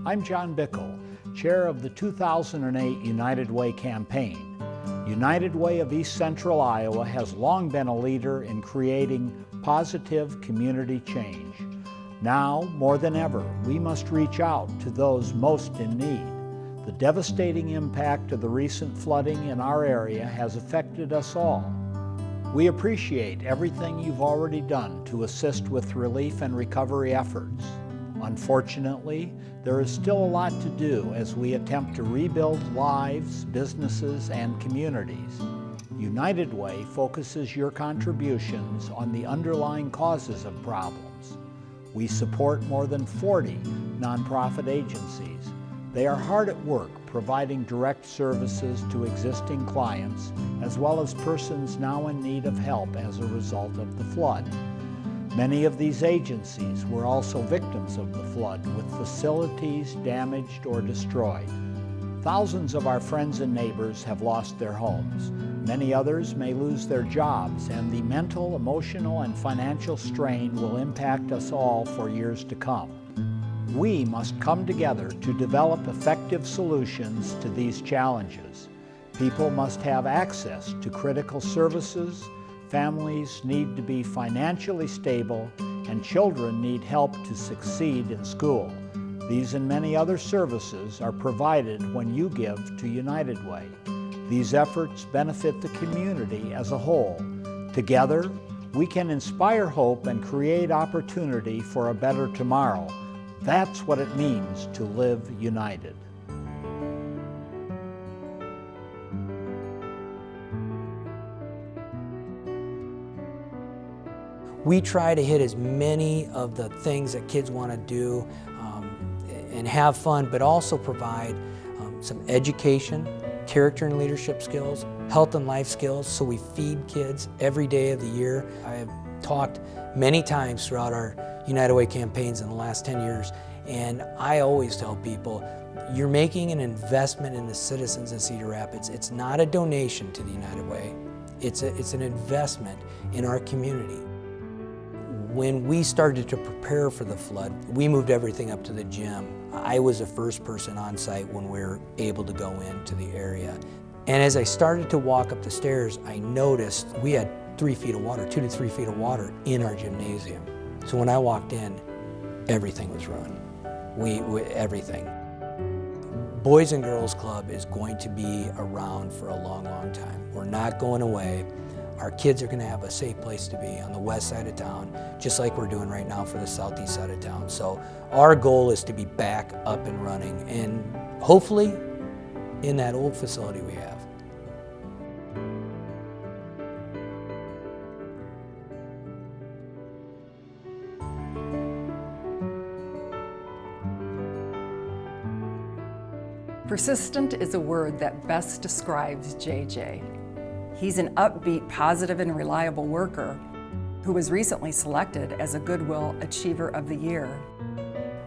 I'm John Bickle, chair of the 2008 United Way campaign. United Way of East Central Iowa has long been a leader in creating positive community change. Now, more than ever, we must reach out to those most in need. The devastating impact of the recent flooding in our area has affected us all. We appreciate everything you've already done to assist with relief and recovery efforts. Unfortunately, there is still a lot to do as we attempt to rebuild lives, businesses, and communities. United Way focuses your contributions on the underlying causes of problems. We support more than 40 nonprofit agencies. They are hard at work providing direct services to existing clients as well as persons now in need of help as a result of the flood. Many of these agencies were also victims of the flood, with facilities damaged or destroyed. Thousands of our friends and neighbors have lost their homes. Many others may lose their jobs, and the mental, emotional, and financial strain will impact us all for years to come. We must come together to develop effective solutions to these challenges. People must have access to critical services, families need to be financially stable, and children need help to succeed in school. These and many other services are provided when you give to United Way. These efforts benefit the community as a whole. Together, we can inspire hope and create opportunity for a better tomorrow. That's what it means to live united. We try to hit as many of the things that kids want to do and have fun, but also provide some education, character and leadership skills, health and life skills, so we feed kids every day of the year. I have talked many times throughout our United Way campaigns in the last 10 years, and I always tell people, you're making an investment in the citizens of Cedar Rapids. It's not a donation to the United Way. It's an investment in our community. When we started to prepare for the flood, we moved everything up to the gym. I was the first person on site when we were able to go into the area. And as I started to walk up the stairs, I noticed we had 3 feet of water, 2 to 3 feet of water in our gymnasium. So when I walked in, everything was ruined. Everything. Boys and Girls Club is going to be around for a long, long time. We're not going away. Our kids are going to have a safe place to be on the west side of town, just like we're doing right now for the southeast side of town. So our goal is to be back up and running, and hopefully in that old facility we have. Persistent is a word that best describes JJ. He's an upbeat, positive, and reliable worker who was recently selected as a Goodwill Achiever of the Year.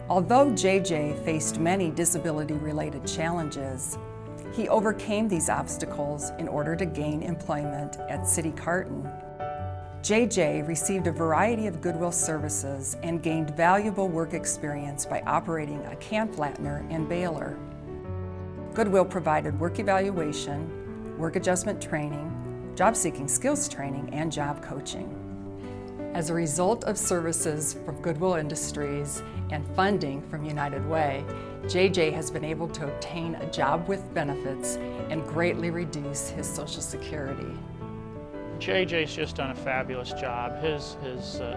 Although JJ faced many disability-related challenges, he overcame these obstacles in order to gain employment at City Carton. JJ received a variety of Goodwill services and gained valuable work experience by operating a can flattener and baler. Goodwill provided work evaluation, work adjustment training, job-seeking skills training, and job coaching. As a result of services from Goodwill Industries and funding from United Way, JJ has been able to obtain a job with benefits and greatly reduce his Social Security. JJ's just done a fabulous job. His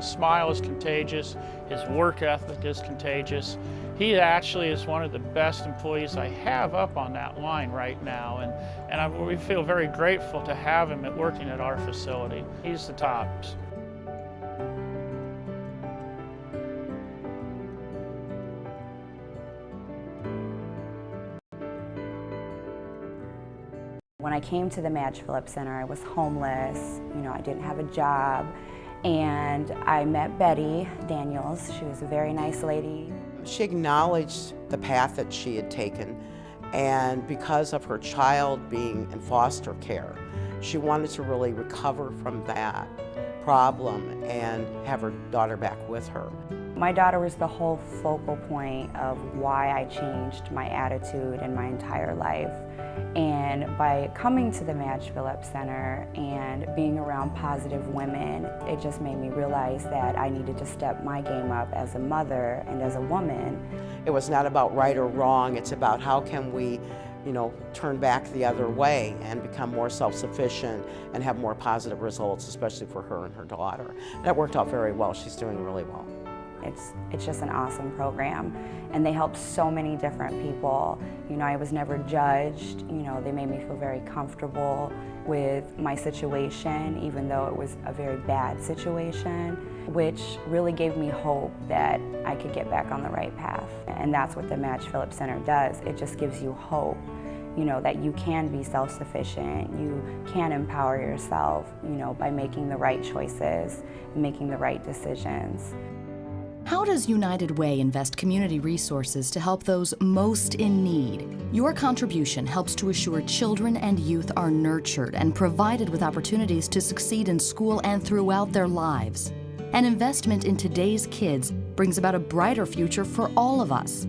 smile is contagious, his work ethic is contagious. He actually is one of the best employees I have up on that line right now, and we feel very grateful to have him working at our facility. He's the tops. When I came to the Madge Phillips Center, I was homeless, I didn't have a job, and I met Betty Daniels. She was a very nice lady. She acknowledged the path that she had taken, and because of her child being in foster care, she wanted to really recover from that problem and have her daughter back with her. My daughter was the whole focal point of why I changed my attitude in my entire life. And by coming to the Madge Phillips Center and being around positive women, it just made me realize that I needed to step my game up as a mother and as a woman. It was not about right or wrong, it's about how can we, turn back the other way and become more self-sufficient and have more positive results, especially for her and her daughter. That worked out very well. She's doing really well. It's just an awesome program, and they help so many different people. I was never judged. They made me feel very comfortable with my situation, even though it was a very bad situation, which really gave me hope that I could get back on the right path. And that's what the Madge Phillips Center does. It just gives you hope, that you can be self-sufficient, you can empower yourself, by making the right choices, making the right decisions. How does United Way invest community resources to help those most in need? Your contribution helps to assure children and youth are nurtured and provided with opportunities to succeed in school and throughout their lives. An investment in today's kids brings about a brighter future for all of us.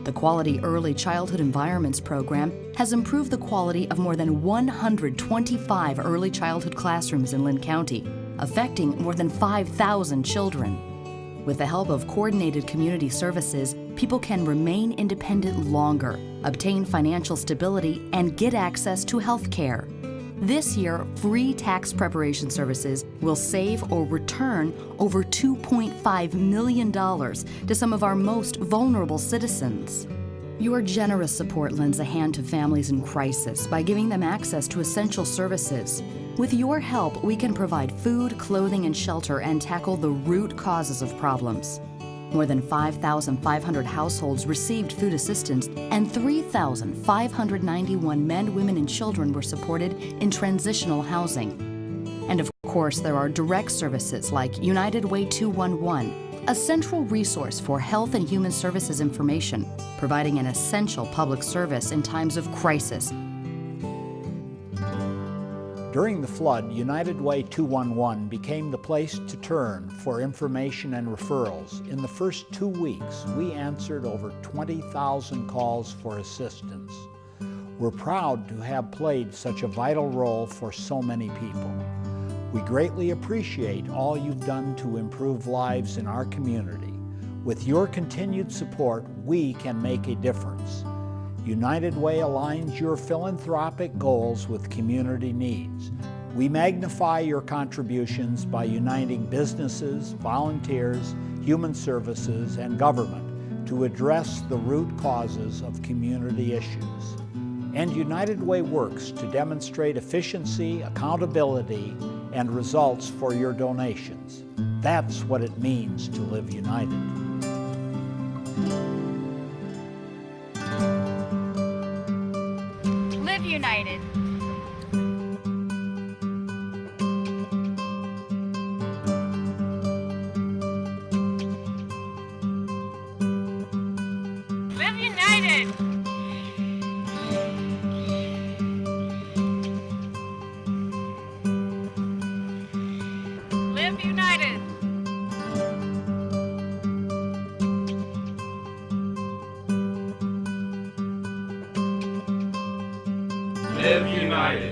The Quality Early Childhood Environments program has improved the quality of more than 125 early childhood classrooms in Linn County, affecting more than 5,000 children. With the help of coordinated community services, people can remain independent longer, obtain financial stability, and get access to health care. This year, free tax preparation services will save or return over $2.5 million to some of our most vulnerable citizens. Your generous support lends a hand to families in crisis by giving them access to essential services. With your help, we can provide food, clothing, and shelter and tackle the root causes of problems. More than 5,500 households received food assistance, and 3,591 men, women, and children were supported in transitional housing. And of course, there are direct services like United Way 211, a central resource for health and human services information, providing an essential public service in times of crisis. During the flood, United Way 211 became the place to turn for information and referrals. In the first 2 weeks, we answered over 20,000 calls for assistance. We're proud to have played such a vital role for so many people. We greatly appreciate all you've done to improve lives in our community. With your continued support, we can make a difference. United Way aligns your philanthropic goals with community needs. We magnify your contributions by uniting businesses, volunteers, human services, and government to address the root causes of community issues. And United Way works to demonstrate efficiency, accountability, and results for your donations. That's what it means to live united. Live united. Live united. Live united. Live united.